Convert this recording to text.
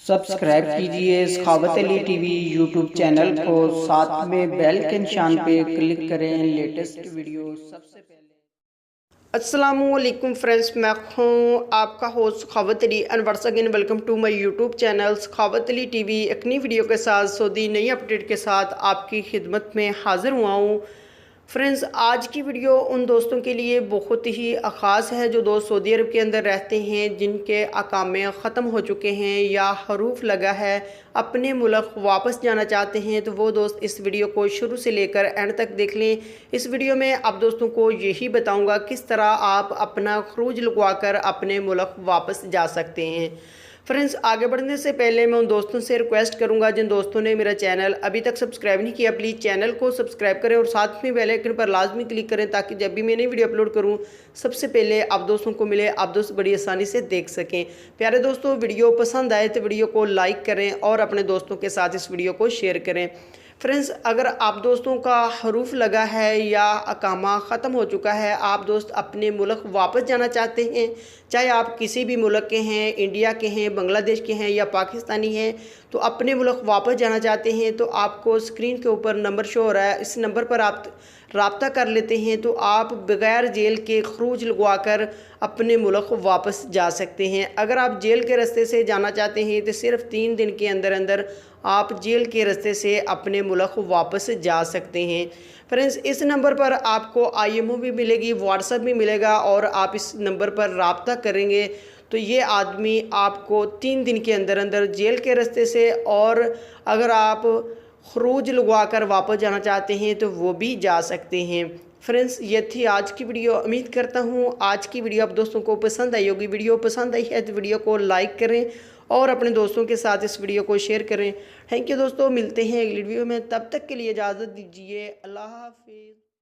Subscribe कीजिए सखावत Ali TV YouTube channel को, साथ में बेल के निशान पे क्लिक करें लेटेस्ट वीडियो सबसे पहले। अस्सलामुअलैकुम फ्रेंड्स, मैं हूँ आपका host Sakhawat Ali and once again welcome to my YouTube channel Sakhawat Ali TV. एक नई वीडियो के साथ सऊदी नई अपडेट के साथ आपकी खिदमत में हाज़िर हुआ हूँ। फ्रेंड्स, आज की वीडियो उन दोस्तों के लिए बहुत ही ख़ास है जो दोस्त सऊदी अरब के अंदर रहते हैं, जिनके अकामे ख़त्म हो चुके हैं या हरूफ लगा है, अपने मुल्क वापस जाना चाहते हैं। तो वो दोस्त इस वीडियो को शुरू से लेकर एंड तक देख लें। इस वीडियो में आप दोस्तों को यही बताऊंगा किस तरह आप अपना खरूज लगवा कर अपने मुल्क वापस जा सकते हैं। फ्रेंड्स, आगे बढ़ने से पहले मैं उन दोस्तों से रिक्वेस्ट करूंगा जिन दोस्तों ने मेरा चैनल अभी तक सब्सक्राइब नहीं किया, प्लीज़ चैनल को सब्सक्राइब करें और साथ में बेल आइकन पर लाजमी क्लिक करें ताकि जब भी मैं नई वीडियो अपलोड करूं सबसे पहले आप दोस्तों को मिले, आप दोस्त बड़ी आसानी से देख सकें। प्यारे दोस्तों, वीडियो पसंद आए तो वीडियो को लाइक करें और अपने दोस्तों के साथ इस वीडियो को शेयर करें। फ्रेंड्स, अगर आप दोस्तों का हरूफ लगा है या अकामा ख़त्म हो चुका है, आप दोस्त अपने मुल्क वापस जाना चाहते हैं, चाहे आप किसी भी मुल्क के हैं, इंडिया के हैं, बांग्लादेश के हैं या पाकिस्तानी हैं, तो अपने मुल्क वापस जाना चाहते हैं तो आपको स्क्रीन के ऊपर नंबर शो हो रहा है, इस नंबर पर आप रब्ता कर लेते हैं तो आप बग़ैर जेल के खरूज लगवा कर अपने मुल्क वापस जा सकते हैं। अगर आप जेल के रास्ते से जाना चाहते हैं तो सिर्फ़ 3 दिन के अंदर अंदर आप जेल के रास्ते से अपने मुल्क वापस जा सकते हैं। फ्रेंड्स, इस नंबर पर आपको IMO भी मिलेगी, व्हाट्सएप भी मिलेगा और आप इस नंबर पर रब्ता करेंगे तो ये आदमी आपको 3 दिन के अंदर अंदर जेल के रास्ते से, और अगर आप खरूज लगवा कर वापस जाना चाहते हैं तो वो भी जा सकते हैं। फ्रेंड्स, ये थी आज की वीडियो। उम्मीद करता हूँ आज की वीडियो आप दोस्तों को पसंद आई होगी। वीडियो पसंद आई है तो वीडियो को लाइक करें और अपने दोस्तों के साथ इस वीडियो को शेयर करें। थैंक यू दोस्तों, मिलते हैं अगली वीडियो में, तब तक के लिए इजाज़त दीजिए। अल्लाह हाफिज़।